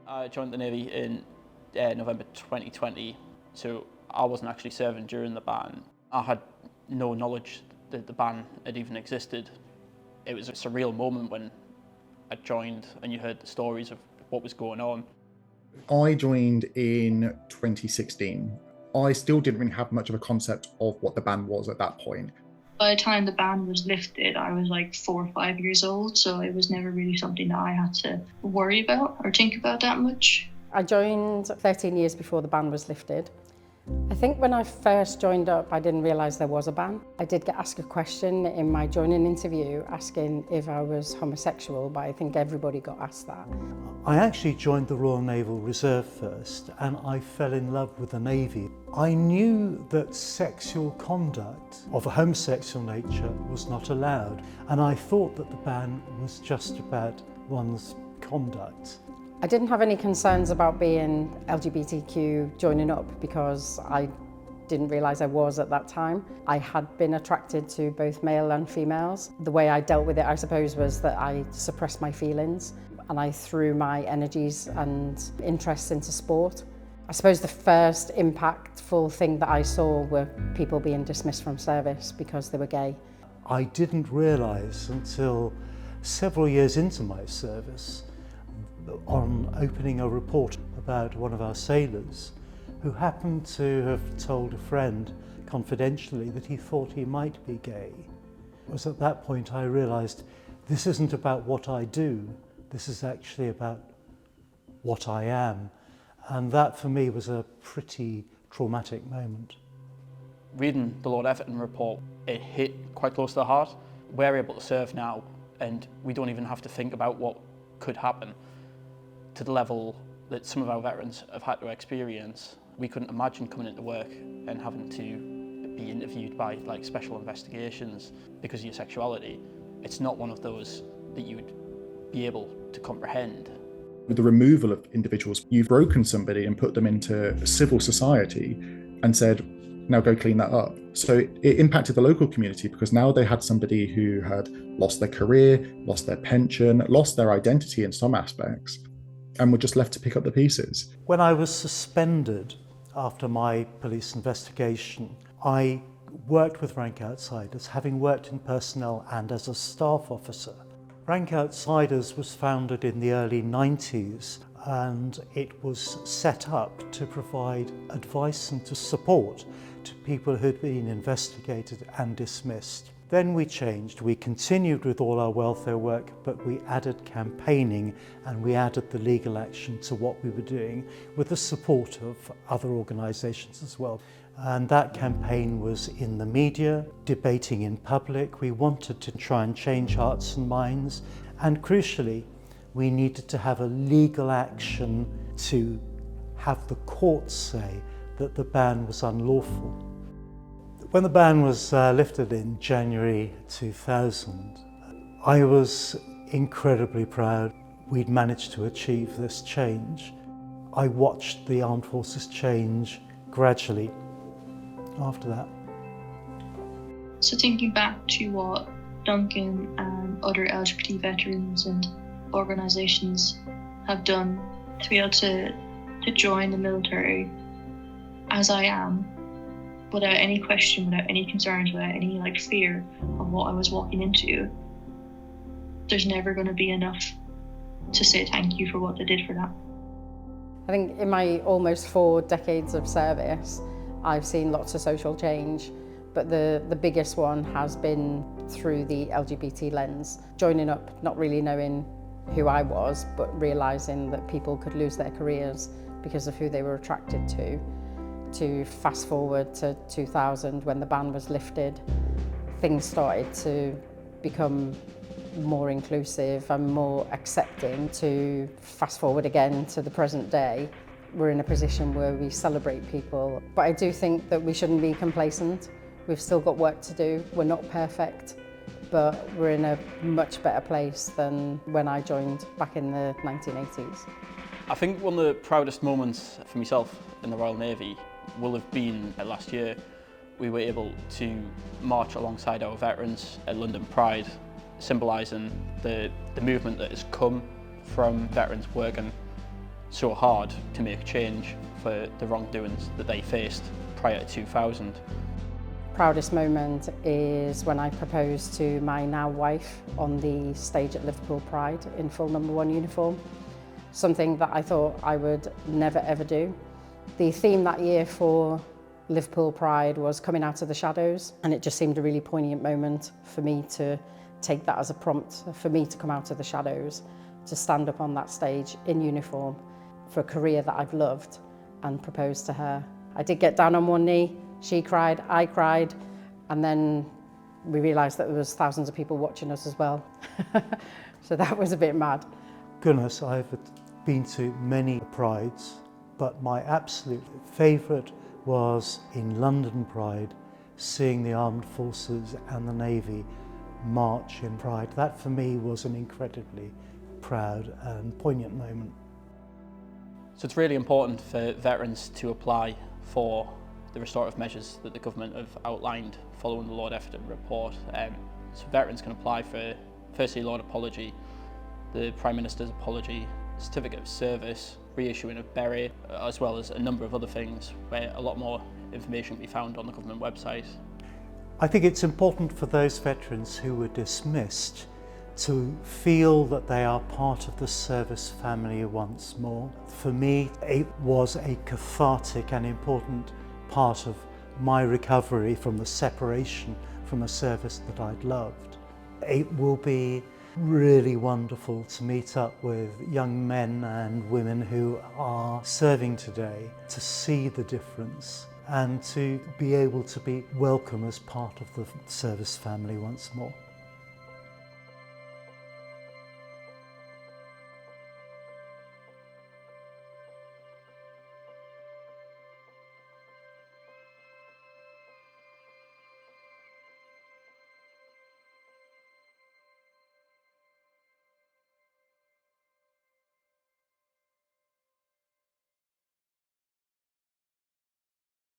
I joined the Navy in November 2020, so I wasn't actually serving during the ban. I had no knowledge that the ban had even existed. It was a surreal moment when I joined and you heard the stories of what was going on. I joined in 2016. I still didn't really have much of a concept of what the ban was at that point. By the time the ban was lifted, I was like 4 or 5 years old, so it was never really something that I had to worry about or think about that much. I joined 13 years before the ban was lifted. I think when I first joined up, I didn't realise there was a ban. I did get asked a question in my joining interview asking if I was homosexual, but I think everybody got asked that. I actually joined the Royal Naval Reserve first, and I fell in love with the Navy. I knew that sexual conduct of a homosexual nature was not allowed, and I thought that the ban was just about one's conduct. I didn't have any concerns about being LGBTQ joining up because I didn't realise I was at that time. I had been attracted to both male and females. The way I dealt with it, I suppose, was that I suppressed my feelings and I threw my energies and interests into sport. I suppose the first impactful thing that I saw were people being dismissed from service because they were gay. I didn't realise until several years into my service, on opening a report about one of our sailors who happened to have told a friend confidentially that he thought he might be gay. It was at that point I realised this isn't about what I do, this is actually about what I am. And that for me was a pretty traumatic moment. Reading the Lord Everton report, it hit quite close to the heart. We're able to serve now and we don't even have to think about what could happen. To the level that some of our veterans have had to experience. We couldn't imagine coming into work and having to be interviewed by like special investigations because of your sexuality. It's not one of those that you would be able to comprehend. With the removal of individuals, you've broken somebody and put them into civil society and said, now go clean that up. So it impacted the local community because now they had somebody who had lost their career, lost their pension, lost their identity in some aspects, and were just left to pick up the pieces. When I was suspended after my police investigation, I worked with Rank Outsiders, having worked in personnel and as a staff officer. Rank Outsiders was founded in the early 90s and it was set up to provide advice and to support to people who'd been investigated and dismissed. Then we changed. We continued with all our welfare work, but we added campaigning and we added the legal action to what we were doing with the support of other organisations as well. And that campaign was in the media, debating in public. We wanted to try and change hearts and minds. And crucially, we needed to have a legal action to have the courts say that the ban was unlawful. When the ban was lifted in January 2000, I was incredibly proud we'd managed to achieve this change. I watched the armed forces change gradually after that. So thinking back to what Duncan and other LGBT veterans and organisations have done to be able to join the military as I am, without any question, without any concerns, without any fear of what I was walking into, there's never going to be enough to say thank you for what they did for that. I think in my almost 4 decades of service, I've seen lots of social change, but the biggest one has been through the LGBT lens. Joining up, not really knowing who I was, but realising that people could lose their careers because of who they were attracted to fast forward to 2000 when the ban was lifted, things started to become more inclusive and more accepting. To fast forward again to the present day, we're in a position where we celebrate people. But I do think that we shouldn't be complacent. We've still got work to do. We're not perfect, but we're in a much better place than when I joined back in the 1980s. I think one of the proudest moments for myself in the Royal Navy will have been last year. We were able to march alongside our veterans at London Pride, symbolising the movement that has come from veterans working so hard to make change for the wrongdoings that they faced prior to 2000. Proudest moment is when I proposed to my now wife on the stage at Liverpool Pride in full #1 uniform. Something that I thought I would never ever do. The theme that year for Liverpool Pride was coming out of the shadows, and it just seemed a really poignant moment for me to take that as a prompt for me to come out of the shadows, to stand up on that stage in uniform for a career that I've loved and propose to her. I did get down on one knee, she cried, I cried, and then we realised that there was thousands of people watching us as well. So that was a bit mad. Goodness, I've been to many prides, but my absolute favourite was in London Pride, seeing the armed forces and the Navy march in Pride. That for me was an incredibly proud and poignant moment. So it's really important for veterans to apply for the restorative measures that the government have outlined following the Lord Efferton report. So veterans can apply for, firstly, Lord Apology, the Prime Minister's Apology, Certificate of Service, reissuing of Berry, as well as a number of other things where a lot more information can be found on the government website. I think it's important for those veterans who were dismissed to feel that they are part of the service family once more. For me, it was a cathartic and important part of my recovery from the separation from a service that I'd loved. It will be really wonderful to meet up with young men and women who are serving today, to see the difference and to be able to be welcome as part of the service family once more.